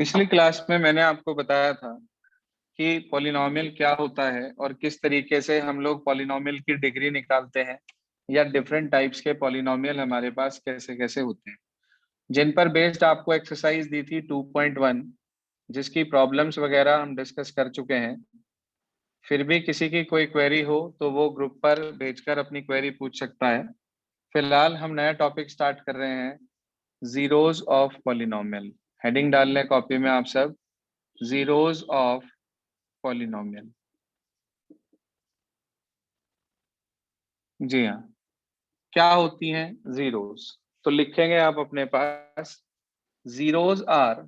पिछली क्लास में मैंने आपको बताया था कि पॉलिनॉमियल क्या होता है और किस तरीके से हम लोग पॉलिनॉमियल की डिग्री निकालते हैं, या डिफरेंट टाइप्स के पॉलिनॉमियल हमारे पास कैसे कैसे होते हैं, जिन पर बेस्ड आपको एक्सरसाइज दी थी 2.1, जिसकी प्रॉब्लम्स वगैरह हम डिस्कस कर चुके हैं। फिर भी किसी की कोई क्वेरी हो तो वो ग्रुप पर भेजकर अपनी क्वेरी पूछ सकता है। फिलहाल हम नया टॉपिक स्टार्ट कर रहे हैं, जीरोज ऑफ पॉलिनॉमियल। हेडिंग डाल लें कॉपी में आप सब, जीरोज ऑफ पॉलिनॉमियल। जी हाँ, क्या होती हैं जीरोज? तो लिखेंगे आप अपने पास, zeros are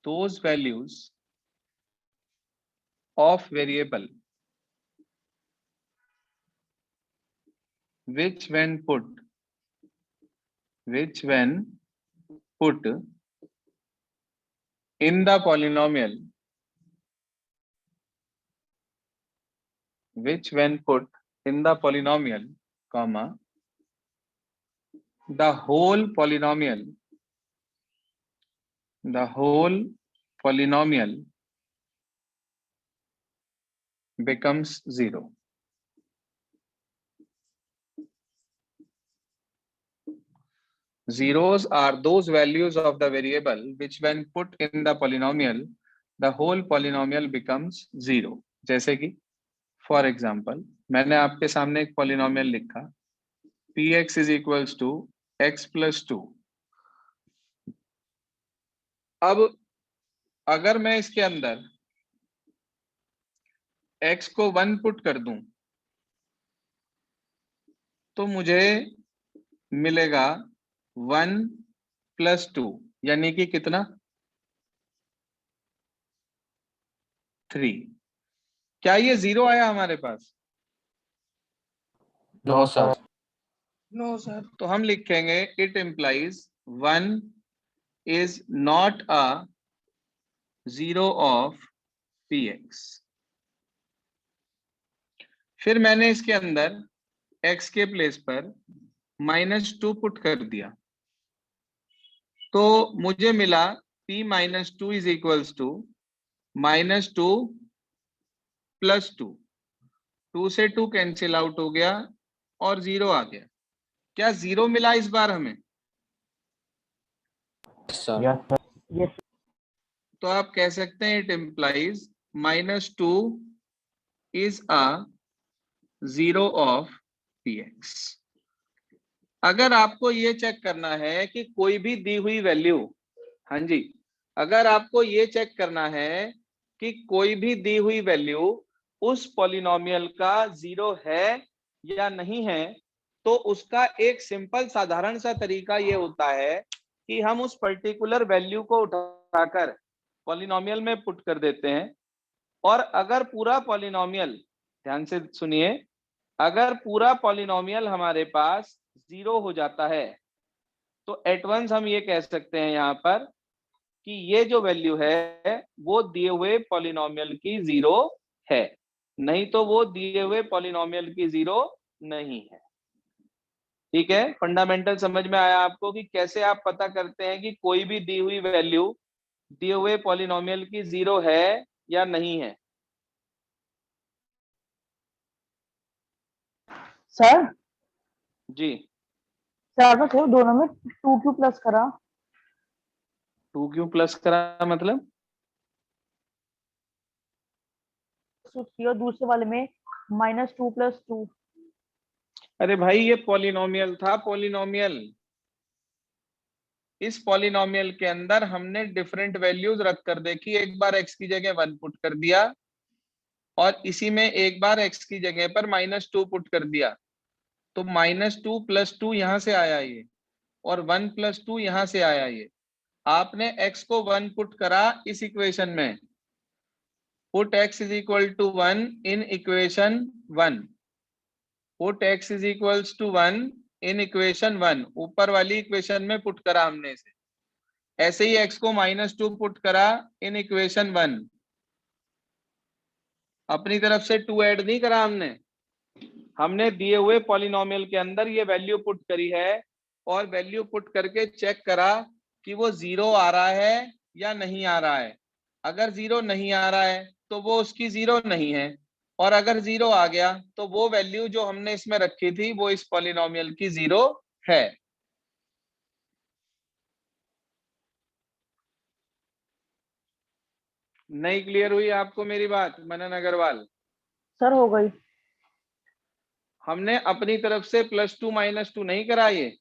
those values of variable which when put in the polynomial comma the whole polynomial becomes zero. Zeros are those values of the variable which when put in the polynomial the whole polynomial becomes zero. जैसे कि for example मैंने आपके सामने एक polynomial लिखा, px is equals to x plus 2। अब अगर मैं इसके अंदर x को 1 पुट कर दूं तो मुझे मिलेगा 1 प्लस 2, यानी कि कितना? 3। क्या ये जीरो आया हमारे पास? No sir. No sir. तो हम लिखेंगे it implies 1 is not a zero of px। फिर मैंने इसके अंदर x के प्लेस पर -2 पुट कर दिया तो मुझे मिला p minus 2 is equals to -2 plus 2। 2 से 2 कैंसिल आउट हो गया और 0 आ गया। क्या 0 मिला इस बार हमें? सर तो आप कह सकते हैं it implies -2 is a zero of px। अगर आपको ये चेक करना है कि कोई भी दी हुई वैल्यू, हाँ जी, अगर आपको ये चेक करना है कि कोई भी दी हुई वैल्यू उस पॉलिनोमियल का जीरो है या नहीं है, तो उसका एक सिंपल साधारण सा तरीका ये होता है कि हम उस पर्टिकुलर वैल्यू को उठाकर पॉलिनोमियल में पुट कर देते हैं। और अगर पूरा पॉलिनोमियल, ध्यान से सुनिए, अगर पूरा पॉलिनोमियल हमारे पास जीरो हो जाता है तो एट वंस हम ये कह सकते हैं यहाँ पर कि ये जो वैल्यू है वो दिए हुए पॉलिनोमियल की जीरो है, नहीं तो वो दिए हुए पॉलिनोमियल की जीरो नहीं है। ठीक है, फंडामेंटल समझ में आया आपको कि कैसे आप पता करते हैं कि कोई भी दी हुई वैल्यू दिए हुए पॉलिनोमियल की जीरो है या नहीं है? सर जी सर मैं थोड़ा दोनों में 2 क्यों प्लस करा? 2 क्यों प्लस करा मतलब? और दूसरे वाले में -2 + 2। अरे भाई ये पॉलिनोमियल था, पॉलिनोमियल। इस पॉलिनोमियल के अंदर हमने डिफरेंट वैल्यूज रख कर देखी, एक बार x की जगह 1 पुट कर दिया और इसी में एक बार x की जगह पर -2 पुट कर दिया, तो -2 + 2 यहां से आया ये, और 1 + 2 यहां से आया ये। आपने x को 1 पुट करा इस इक्वेशन में, put x is equal to 1 in equation 1, put x is equals to 1 in equation 1, ऊपर वाली इक्वेशन में पुट करा हमने इसे। ऐसे ही x को -2 पुट करा इन इक्वेशन 1, अपनी तरफ से 2 ऐड नहीं करा हमने, हमने दिए हुए पॉलिनोमियल के अंदर ये वैल्यू पुट करी है और वैल्यू पुट करके चेक करा कि वो 0 आ रहा है या नहीं आ रहा है। अगर 0 नहीं आ रहा है तो वो उसकी 0 नहीं है, और अगर 0 आ गया तो वो वैल्यू जो हमने इसमें रखी थी वो इस पॉलिनोमियल की 0 है। नहीं क्लियर हुई आपको मेरी बात मनन अग्रवाल? सर हो गई। हमने अपनी तरफ से +2 -2 नहीं करा, ये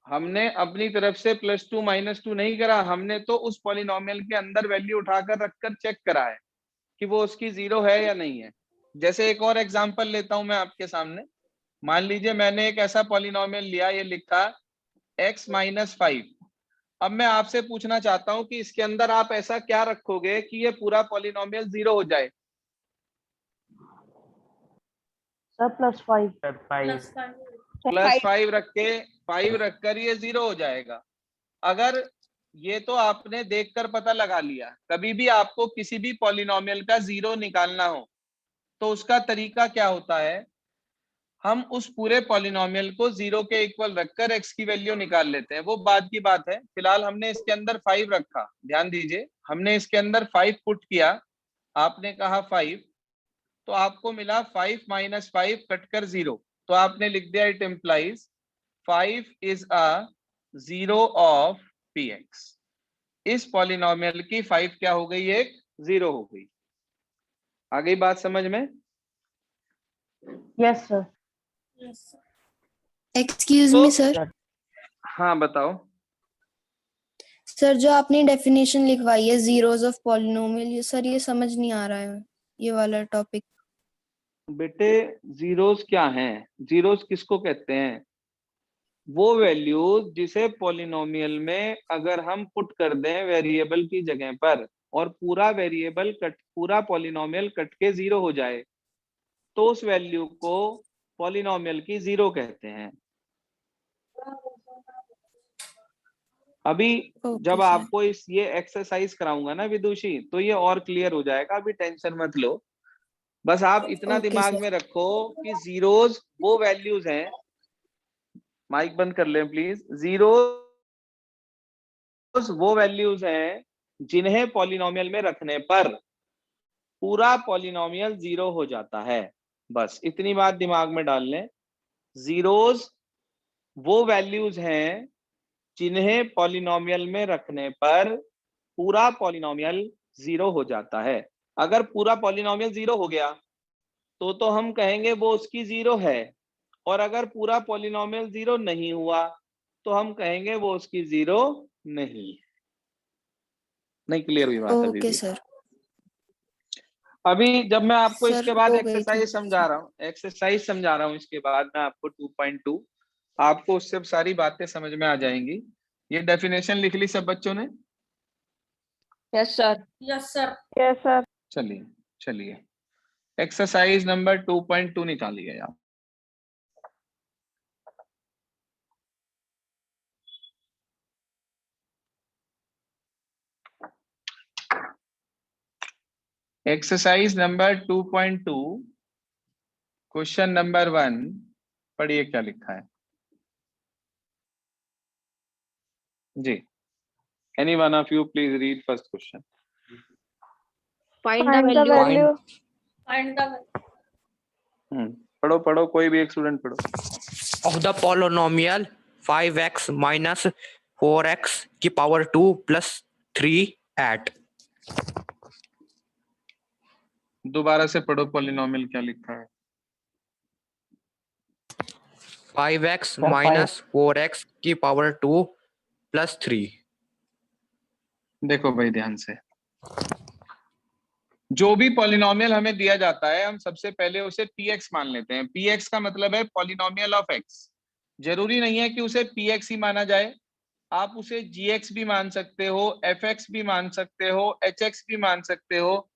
हमने अपनी तरफ से +2 -2 नहीं करा, हमने तो उस पॉलिनोमियल के अंदर वैल्यू उठाकर रखकर चेक करा है कि वो उसकी 0 है या नहीं है। जैसे एक और एग्जांपल लेता हूं मैं आपके सामने। मान लीजिए मैंने एक ऐसा पॉलिनोमियल लिया, ये लिखा x - 5। अब मैं आपसे पूछना चाहता हूं कि इसके अंदर आप ऐसा क्या रखोगे कि ये पूरा पॉलिनोमियल 0 हो जाए? सर +5। +5 रख के 5 रखकर ये 0 हो जाएगा। अगर ये तो आपने देखकर पता लगा लिया, कभी भी आपको किसी भी पॉलिनोमियल का 0 निकालना हो तो उसका तरीका क्या होता है, हम उस पूरे पॉलिनोमियल को 0 के इक्वल रखकर x की वैल्यू निकाल लेते हैं। वो बाद की बात है, फिलहाल हमने इसके अंदर 5 रखा। ध्यान दीजिए, हमने इसके अंदर 5 पुट किया, आपने कहा 5, तो आपको मिला 5 - 5 कटकर 0, तो आपने लिख दिया it implies 5 is a 0 of px। इस पॉलिनोमियल की 5 क्या हो गई, एक 0 हो गई। आ गई बात समझ में? Yes sir. Excuse me sir. हाँ बताओ। सर जो आपने डेफिनेशन लिखवाई है जीरोस ऑफ पॉलिनोमियल, ये सर ये समझ नहीं आ रहा है ये वाला टॉपिक। बेटे जीरोस क्या हैं? जीरोस किसको कहते हैं? वो वैल्यूज जिसे पॉलिनोमियल में अगर हम पुट कर दें वेरिएबल की जगह पर और पूरा पॉलिनोमियल कट के 0 हो जाए तो उस वैल्यू को पॉलिनोमियल की 0 कहते हैं। अभी जब सर। आपको ये एक्सरसाइज कराऊंगा ना विदुषी, तो ये और क्लियर हो जाएगा। अभी टेंशन मत लो, बस आप इतना ओके दिमाग सर। में रखो कि जीरोस वो वैल्यूज हैं, माइक बंद कर लें प्लीज। जीरोस वो वैल्यूज हैं जिन्हें पॉलिनोमियल में रखने पर पूरा पॉलिनोमियल 0 हो जाता है। बस इतनी बात दिमाग में डाल लें। जीरोस वो वैल्यूज हैं जिन्हें पॉलिनोमियल में रखने पर पूरा पॉलिनोमियल 0 हो जाता है। अगर पूरा पॉलिनोमियल 0 हो गया तो हम कहेंगे वो उसकी 0 है, और अगर पूरा पॉलिनोमियल 0 नहीं हुआ तो हम कहेंगे वो उसकी 0 नहीं। नहीं क्लियर हुई बात? अभी ओके भी सर। अभी जब मैं आपको सर इसके बाद हो गई थी। एक्सरसाइज समझा रहा हूँ इसके बाद मैं आपको 2.2, आपको उससे सारी बातें समझ में आ जाएंगी। ये डेफिनेशन लिख ली सब बच्चों ने? Yes sir. Yes sir. Yes sir. चलिए चलिए, एक्सरसाइज नंबर 2.2 निकालिए आप। एक्सरसाइज नंबर 2.2 क्वेश्चन नंबर 1, पढ़िए क्या लिखा है जी। Any one of you please read first question. Find the value. Find the पढ़ो पढ़ो, कोई भी एक स्टूडेंट पढ़ो। of the polynomial 5x minus 4x की पावर 2 plus 3 at। दोबारा से पढ़ो, पॉलिनोमियल क्या लिखा है? 5x minus 4x की पावर 2 plus 3। देखो भाई ध्यान से, जो भी पॉलिनोमियल हमें दिया जाता है हम सबसे पहले उसे px मान लेते हैं। px का मतलब है पॉलिनोमियल ऑफ x। जरूरी नहीं है कि उसे px ही माना जाए, आप उसे gx भी मान सकते हो, fx भी मान सकते हो, hx भी मान सकते हो।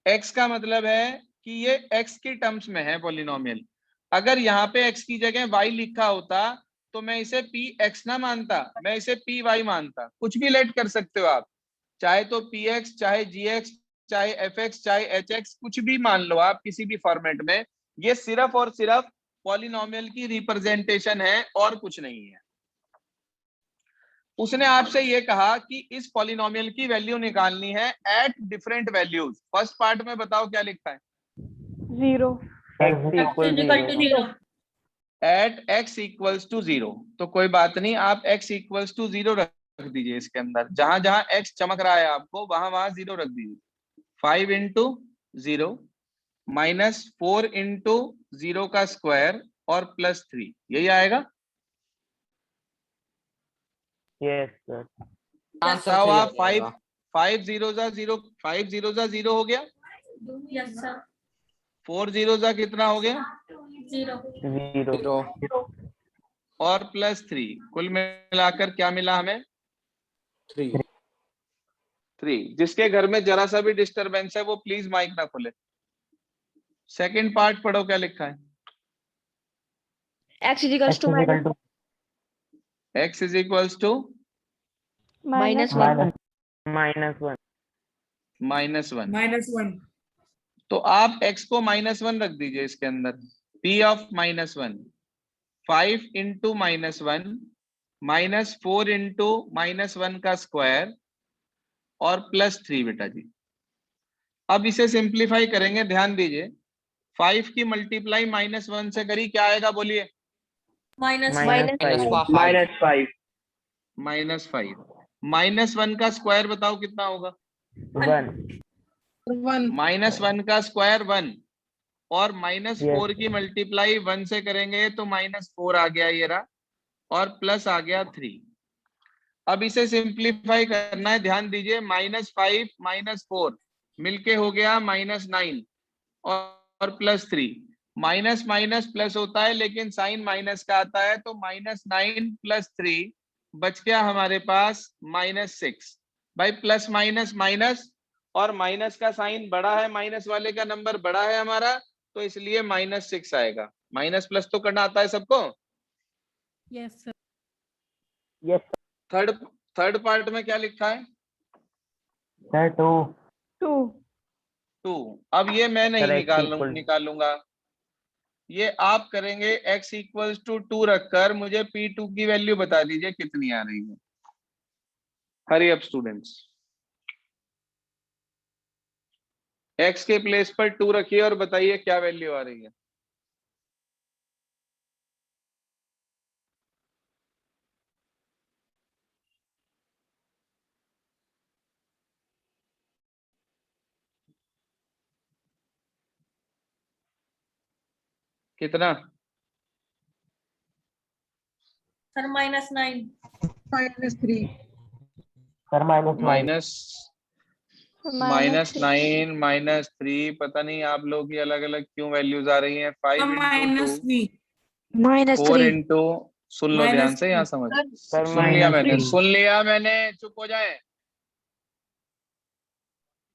x का मतलब है कि ये x की टर्म्स में है पॉलिनोमियल। अगर यहाँ पे x की जगह y लिखा होता तो मैं इसे px ना मानता, मैं इसे py मानता। कुछ भी लेट कर सकते हो आप, चाहे तो px, चाहे gx, चाहे एफ एक्स, चाहे एच एक्स, कुछ भी मान लो आप किसी भी फॉर्मेट में, ये सिर्फ और सिर्फ पॉलिनोमियल की रिप्रेजेंटेशन है और कुछ नहीं है। उसने आपसे ये कहा कि इस पॉलिनोमियल की वैल्यू निकालनी है at different values. First part में बताओ क्या लिखा है? 0 x equal to 0। At x equals to 0। तो कोई बात नहीं, आप x इक्वल्स टू 0 रख दीजिए इसके अंदर, जहां जहां x चमक रहा है आपको वहां वहां 0 रख दीजिए। 5 इंटू 0 माइनस 4 इंटू 0 का स्क्वायर और प्लस 3, यही आएगा। Yes sir. आंसर बताओ सही आप, आ जाएगा। 5 0 जा 0, 5 0 जा 0 हो गया, यस सर। 4 0 जा कितना हो गया 0। 0 और प्लस 3, कुल मिलाकर क्या मिला हमें 3। 3। जिसके घर में जरा सा भी डिस्टरबेंस है वो प्लीज माइक ना खोले। सेकंड पार्ट पढ़ो क्या लिखा है। x equals to x is equals to -1 -1। तो आप x को -1 रख दीजिए इसके अंदर। p of -1 5 into -1 minus 4 into -1 का स्क्वायर और प्लस 3 बेटा जी। अब इसे सिंप्लीफाई करेंगे, ध्यान दीजिए। 5 की मल्टीप्लाई -1 से करी, क्या आएगा बोलिए? -5। -5। -1 का स्क्वायर बताओ कितना होगा? 1 का स्क्वायर 1 और -4 की मल्टीप्लाई 1 से करेंगे तो -4 आ गया ये रहा, और प्लस आ गया 3। अब इसे सिंप्लीफाई करना है, ध्यान दीजिए। -5 -4 मिलके हो गया -9 और प्लस 3। माइनस माइनस प्लस होता है लेकिन साइन माइनस का आता है, तो -9 प्लस 3 बच गया हमारे पास -6। भाई प्लस माइनस माइनस, और माइनस का साइन बड़ा है, माइनस वाले का नंबर बड़ा है हमारा, तो इसलिए -6 आएगा। माइनस प्लस तो करना आता है सबको। Yes sir. थर्ड पार्ट में क्या लिखा है? 2 2। अब ये मैं नहीं निकालूंगा, ये आप करेंगे। x इक्वल्स टू 2 रखकर मुझे p2 की वैल्यू बता दीजिए कितनी आ रही है। हरी अप स्टूडेंट्स, x के प्लेस पर 2 रखिए और बताइए क्या वैल्यू आ रही है। कितना? सर -9। माइनस -9 -3, पता नहीं आप लोगों की अलग अलग क्यों वैल्यूज आ रही हैं। 5 इंटू 2 4 इंटू, सुन लो ध्यान से, यहाँ समझ। सुन लिया मैंने, चुप हो जाए।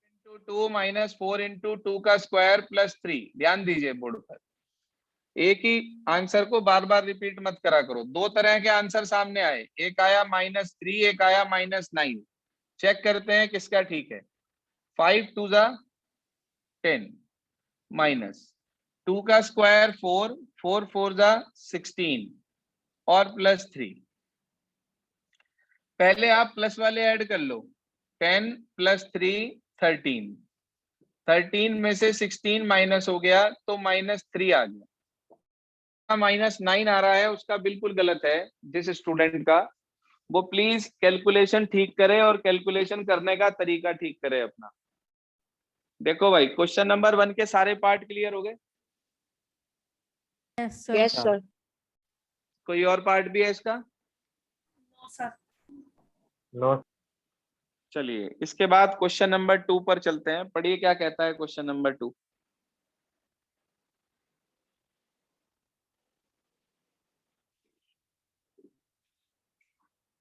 इंटू 2 -4 इंटू 2 का स्क्वायर प्लस 3, ध्यान दीजिए बोर्ड पर। एक ही आंसर को बार बार रिपीट मत करा करो। दो तरह के आंसर सामने आए, एक आया -3, एक आया -9। चेक करते हैं किसका ठीक है। 5 2 जा 10 माइनस 2 का स्क्वायर 4, 4 4 जा 16 और प्लस 3। पहले आप प्लस वाले ऐड कर लो। 10 प्लस 3 13, 13 में से 16 माइनस हो गया तो -3 आ गया। -9 आ रहा है उसका बिल्कुल गलत है। जिस स्टूडेंट का, वो प्लीज कैलकुलेशन ठीक करे और कैलकुलेशन करने का तरीका ठीक करे अपना। देखो भाई, क्वेश्चन नंबर 1 के सारे पार्ट क्लियर हो गए? Yes yes sir. कोई और पार्ट भी है इसका? सर। चलिए इसके बाद क्वेश्चन नंबर 2 पर चलते हैं। पढ़िए क्या कहता है क्वेश्चन नंबर 2।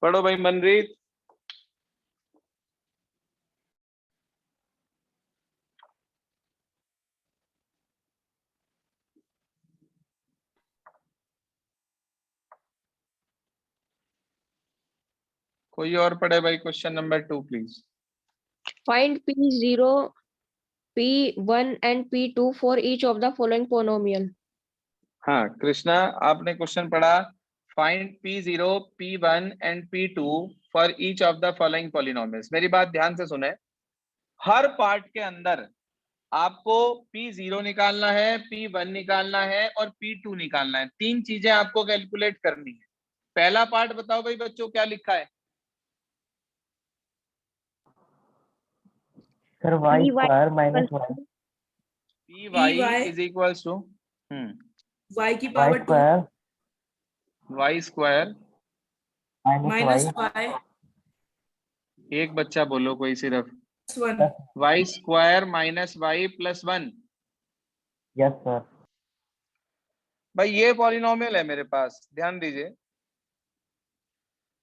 पढ़ो भाई मनरीत। कोई और पढ़े भाई question number 2 please. Find p 0 P1 and P2 for each of the following polynomial. हाँ कृष्णा, आपने क्वेश्चन पढ़ा, find P0, P1 and P2 for each of the following polynomials. मेरी बात ध्यान से सुने, हर पार्ट के अंदर आपको P0 निकालना है, P1 निकालना है और P2 निकालना है। तीन चीजें आपको कैलकुलेट करनी है। पहला पार्ट बताओ भाई बच्चों, क्या लिखा है? Sir y square minus Py is equals to y की y power 2 square y square minus y y एक बच्चा बोलो कोई सिर्फ, 1 y square minus y plus 1। Yes sir. भाई ये पॉलिनोमियल है मेरे पास, ध्यान दीजिए।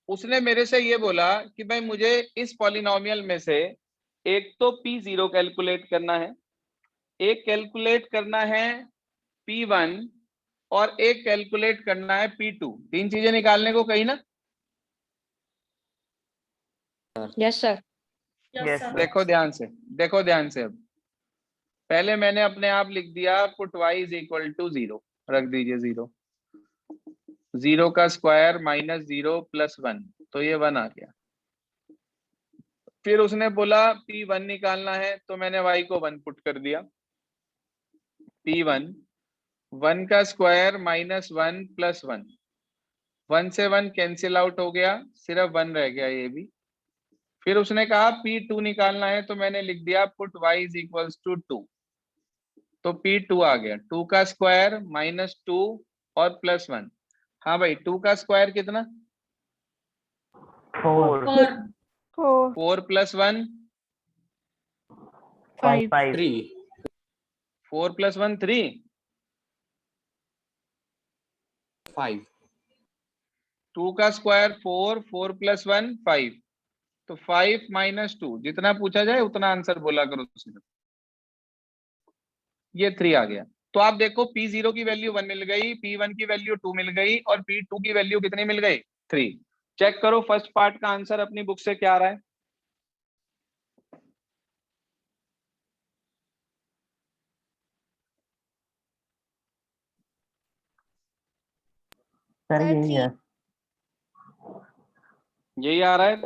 उसने मेरे से ये बोला कि भाई मुझे इस पॉलिनोमियल में से एक तो P0 कैलकुलेट करना है, एक कैलकुलेट करना है P1 और एक कैलकुलेट करना है P2। तीन चीजें निकालने को कही ना। Yes, sir. Yes, sir. देखो ध्यान से, देखो ध्यान से। अब पहले मैंने अपने आप लिख दिया put y is equal to 0, रख दीजिए 0, 0 का स्क्वायर माइनस 0 प्लस 1, तो ये 1 आ गया। फिर उसने बोला P1 निकालना है, तो मैंने y को 1 पुट कर दिया। P1 1 का स्क्वायर माइनस 1 प्लस 1, 1 से 1 कैंसिल आउट हो गया, सिर्फ 1 रह गया ये भी। फिर उसने कहा P2 निकालना है, तो मैंने लिख दिया put y is equals to 2, तो P2 आ गया। 2 का स्क्वायर माइनस 2 और प्लस 1। हाँ भाई 2 का स्क्वायर कितना? 4 4 प्लस 1 5 4 प्लस 1 3 5 2 का स्क्वायर 4, 4 प्लस 1 5, तो 5 माइनस 2, जितना पूछा जाए उतना आंसर बोला करो सिर्फ। ये 3 आ गया। तो आप देखो P0 की वैल्यू 1 मिल गई, P1 की वैल्यू 2 मिल गई और P2 की वैल्यू कितनी मिल गई? 3। चेक करो फर्स्ट पार्ट का आंसर अपनी बुक से क्या आ रहा है। सर यही है। यही आ रहा है,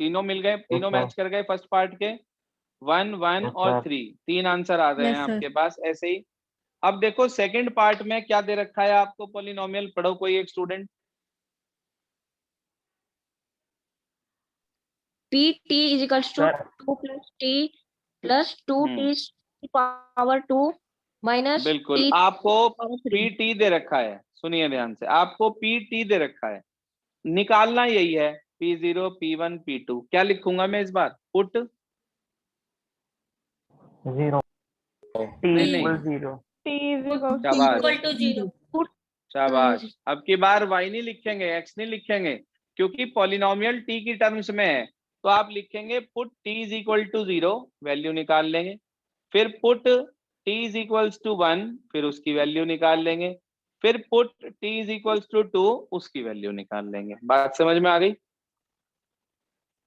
तीनों मिल गए, तीनों Yes, sir. मैच कर गए फर्स्ट पार्ट के। 1 1 Yes, और sir. 3, तीन आंसर आ गए Yes, हैं sir. आपके पास ऐसे ही। अब देखो सेकंड पार्ट में क्या दे रखा है आपको पॉलिनोमियल, पढ़ो कोई एक student. Pt is equals to Sir. 2 plus t plus 2t power 2 minus बिल्कुल, t आपको power 3. Pt दे रखा है, सुनिए ध्यान से, आपको Pt दे रखा है, निकालना यही है P0 P1 P2। क्या लिखूंगा मैं इस बार? पुट 0 t नहीं, equals 0 शाबाश Equal to 0. शाबाश। अब की बार y नहीं लिखेंगे, x नहीं लिखेंगे, क्योंकि पॉलिनोमियल t की टर्म्स में है। तो आप लिखेंगे put t is equal to 0, value निकाल लेंगे। फिर put t is equals to 1, फिर उसकी वैल्यू निकाल लेंगे। फिर put t is equals to 2, उसकी वैल्यू निकाल लेंगे। बात समझ में आ गई?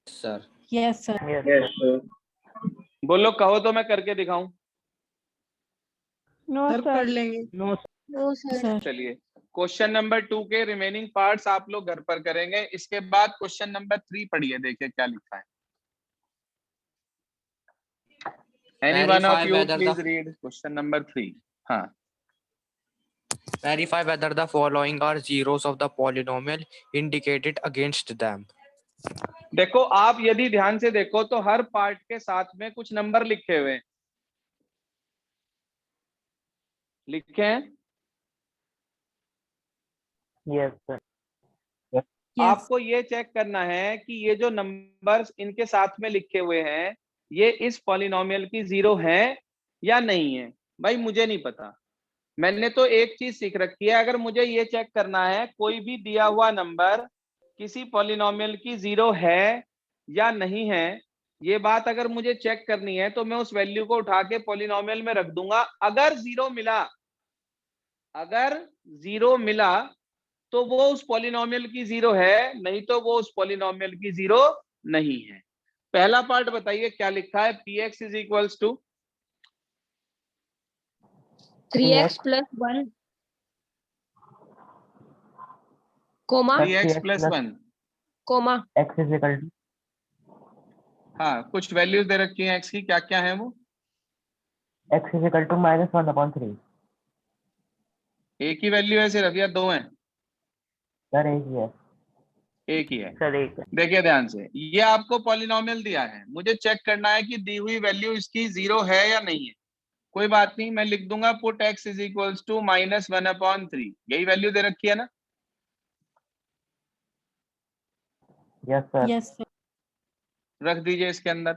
सर। Yes, sir. बोलो, कहो तो मैं करके दिखाऊं। सर कर लेंगे। No, sir. चलिए क्वेश्चन नंबर 2 के रिमेनिंग पार्ट्स आप लोग घर पर करेंगे। इसके बाद क्वेश्चन नंबर 3 पढ़िए, देखिए क्या लिखा है। Any one of Verify you whether please the read question number 3। हाँ verify whether the following are zeros of the polynomial indicated against them. देखो, आप यदि ध्यान से देखो तो हर पार्ट के साथ में कुछ नंबर लिखे हुए हैं, लिखे हैं। Yes sir. Yes. आपको ये चेक करना है कि ये जो नंबर्स इनके साथ में लिखे हुए हैं ये इस पॉलिनोमियल की 0 है या नहीं है। भाई मुझे नहीं पता, मैंने तो एक चीज सीख रखी है, अगर मुझे ये चेक करना है कोई भी दिया हुआ नंबर किसी पॉलिनोमियल की 0 है या नहीं है, ये बात अगर मुझे चेक करनी है तो मैं उस वैल्यू को उठा के पॉलिनोमियल में रख दूंगा। अगर 0 मिला, अगर 0 मिला तो वो उस पॉलिनोमियल की 0 है, नहीं तो वो उस पॉलिनोमियल की 0 नहीं है। पहला पार्ट बताइए क्या लिखा है। px is equals to 3x plus 1 comma 3x plus 1। comma x is equal to हाँ, कुछ वैल्यूज दे रखी हैं x की, क्या क्या है वो? x is equal to -1/3। एक ही वैल्यू है सिर्फ या दो हैं? सर एक ही है। एक ही है। सर एक है। देखिए ध्यान से, ये आपको पॉलिनोमियल दिया है, मुझे चेक करना है कि दी हुई वैल्यू इसकी 0 है या नहीं है। कोई बात नहीं, मैं लिख दूंगा put x is equals to -1/3। यही वैल्यू दे रखी है ना? Yes sir. Yes sir. रख दीजिए इसके अंदर।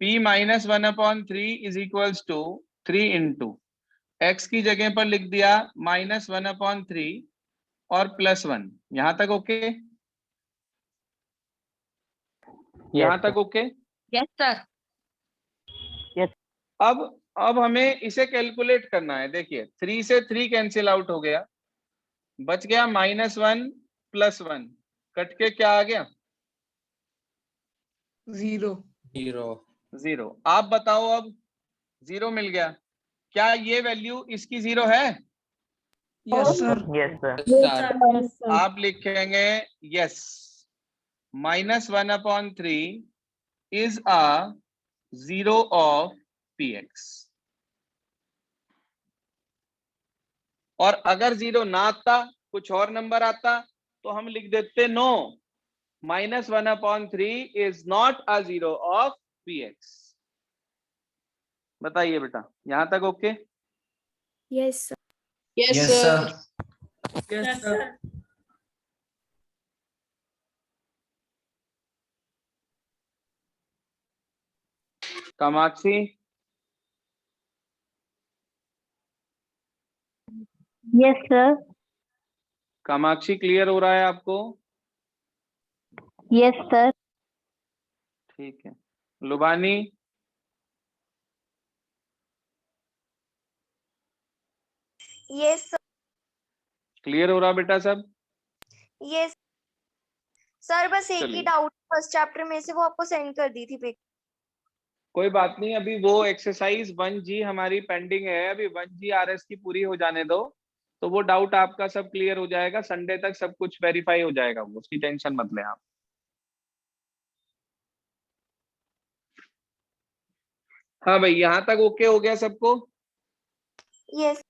p -1/3 is equals to 3 into x की जगह पर लिख दिया -1/3 और +1। यहां तक ओके? यहां तक ओके? yes sir अब हमें इसे कैलकुलेट करना है। देखिए 3 से 3 कैंसिल आउट हो गया, बच गया -1 +1, कट के क्या आ गया? 0। 0। आप बताओ, अब 0 मिल गया, क्या ये वैल्यू इसकी 0 है? Yes sir. Yes sir. Yes sir. आप लिखेंगे yes, -1/3 is a 0 of px। और अगर 0 ना आता, कुछ और नंबर आता, तो हम लिख देते no, -1/3 is not a 0 of px। बताइए बेटा, यहां तक okay? Yes sir. Yes sir. Yes sir. Kamakshi, yes sir Kamakshi clear हो रहा है आपको? yes sir ठीक है। लुबानी, यस सर। क्लियर हो रहा बेटा सब? यस सर, बस एक ही चलिए। डाउट फर्स्ट चैप्टर में से, वो आपको सेंड कर दी थी पिक। कोई बात नहीं, अभी वो एक्सरसाइज 1G हमारी पेंडिंग है, अभी 1G RS की पूरी हो जाने दो, तो वो डाउट आपका सब क्लियर हो जाएगा। संडे तक सब कुछ वेरीफाई हो जाएगा, वो उसकी टेंशन मत लें आप। हाँ भाई, यहाँ तक ओके हो गया सबको? यस।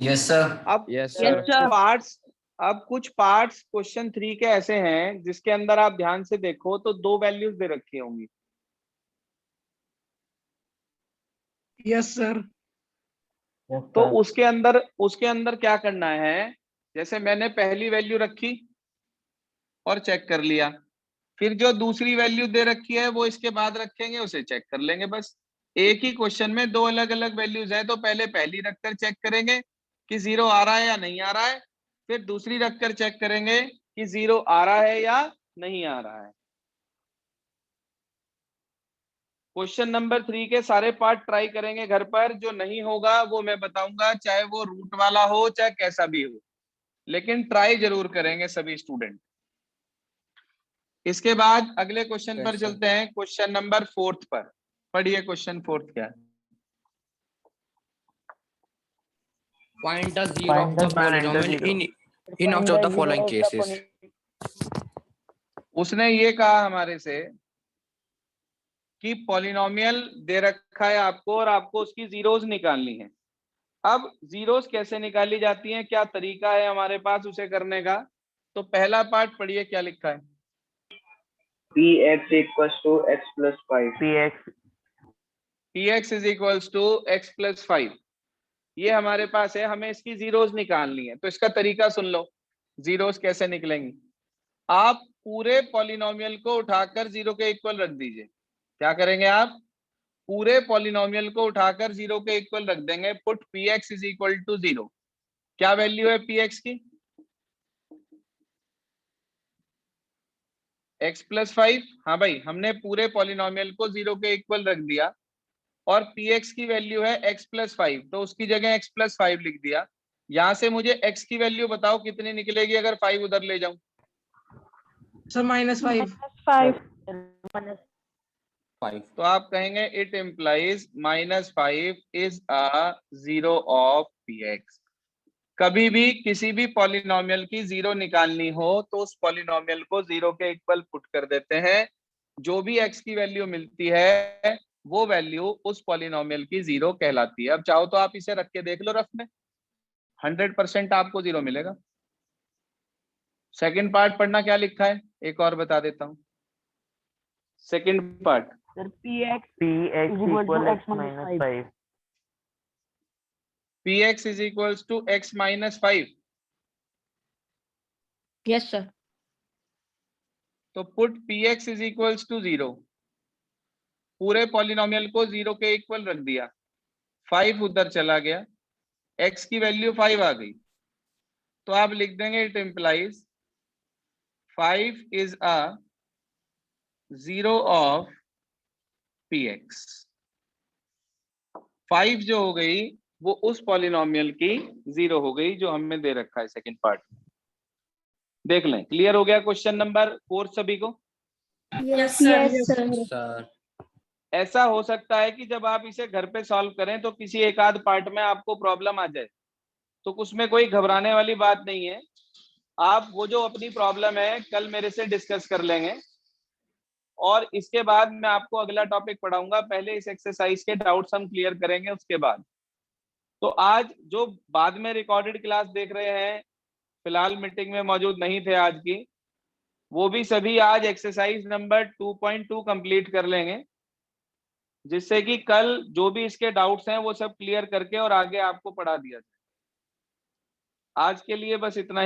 Yes sir. अब Yes, yes sir पार्ट्स, अब कुछ पार्ट्स क्वेश्चन 3 के ऐसे हैं जिसके अंदर आप ध्यान से देखो तो दो वैल्यूज दे रखी होंगी। Yes sir. तो उसके अंदर क्या करना है, जैसे मैंने पहली वैल्यू रखी और चेक कर लिया, फिर जो दूसरी वैल्यू दे रखी है वो इसके बाद रखेंगे, उसे चेक कर लेंगे। बस एक ही क्वेश्चन में दो अलग अलग वैल्यूज है, तो पहले पहली रखकर चेक करेंगे कि 0 आ रहा है या नहीं आ रहा है, फिर दूसरी रखकर चेक करेंगे कि 0 आ रहा है या नहीं आ रहा है। क्वेश्चन नंबर 3 के सारे पार्ट ट्राई करेंगे घर पर, जो नहीं होगा वो मैं बताऊंगा, चाहे वो रूट वाला हो चाहे कैसा भी हो, लेकिन ट्राई जरूर करेंगे सभी स्टूडेंट। इसके बाद अगले क्वेश्चन पर चलते हैं, क्वेश्चन नंबर 4 पर। पढ़िए क्वेश्चन 4 क्या है? Find the zero of the polynomial in each of the following cases. उसने ये कहा हमारे से कि पॉलिनोमियल दे रखा है आपको और आपको उसकी जीरोस निकालनी है। अब जीरोस कैसे निकाली जाती हैं, क्या तरीका है हमारे पास उसे करने का? तो पहला पार्ट पढ़िए, क्या लिखा है? px equals to x plus 5। px is equals to x plus 5, ये हमारे पास है, हमें इसकी जीरोस निकालनी है। तो इसका तरीका सुन लो, जीरोस कैसे निकलेंगी। आप पूरे पॉलिनोमियल को उठाकर 0 के इक्वल रख दीजिए। क्या करेंगे आप? पूरे पॉलिनोमियल को उठाकर 0 के इक्वल रख देंगे। Put px is equal to 0। क्या वैल्यू है px की? x plus 5। हाँ भाई, हमने पूरे पॉलिनोमियल को 0 के इक्वल रख दिया और px की वैल्यू है x प्लस 5, तो उसकी जगह x प्लस 5 लिख दिया। यहां से मुझे x की वैल्यू बताओ कितनी निकलेगी अगर 5 उधर ले जाऊं? सर -5। -5 5 तो आप कहेंगे it implies -5 is a zero of px। कभी भी किसी भी पॉलिनोमियल की जीरो निकालनी हो तो उस पॉलिनोमियल को जीरो के इक्वल पुट कर देते हैं, जो भी x की वैल्यू मिलती है वो वैल्यू उस पॉलिनोमियल की जीरो कहलाती है। अब चाहो तो आप इसे रख के देख लो रफ में, 100% आपको जीरो मिलेगा। सेकंड पार्ट पढ़ना क्या लिखा है, एक और बता देता हूं। Second part, sir px px is equal to equal x x minus minus 5. 5. px is equals to x minus 5। Yes, sir. तो put px is equals to 0, पूरे पॉलिनोमियल को 0 के इक्वल रख दिया, 5 उधर चला गया, x की वैल्यू 5 आ गई, तो आप लिख देंगे it implies 5 is a zero of px। 5 जो हो गई वो उस पॉलिनोमियल की जीरो हो गई जो हमें दे रखा है सेकंड पार्ट। देख लें, क्लियर हो गया क्वेश्चन नंबर 4 सभी को? Yes, sir. सर। ऐसा हो सकता है कि जब आप इसे घर पे सॉल्व करें तो किसी एक आध पार्ट में आपको प्रॉब्लम आ जाए, तो उसमें कोई घबराने वाली बात नहीं है। आप वो जो अपनी प्रॉब्लम है कल मेरे से डिस्कस कर लेंगे, और इसके बाद मैं आपको अगला टॉपिक पढ़ाऊंगा। पहले इस एक्सरसाइज के डाउट्स हम क्लियर करेंगे उसके बाद। तो आज जो बाद में रिकॉर्डेड क्लास देख रहे हैं, फिलहाल मीटिंग में मौजूद नहीं थे आज की, वो भी सभी आज एक्सरसाइज नंबर 2.2 कंप्लीट कर लेंगे, जिससे कि कल जो भी इसके डाउट्स हैं वो सब क्लियर करके और आगे आपको पढ़ा दिया जाए। आज के लिए बस इतना ही।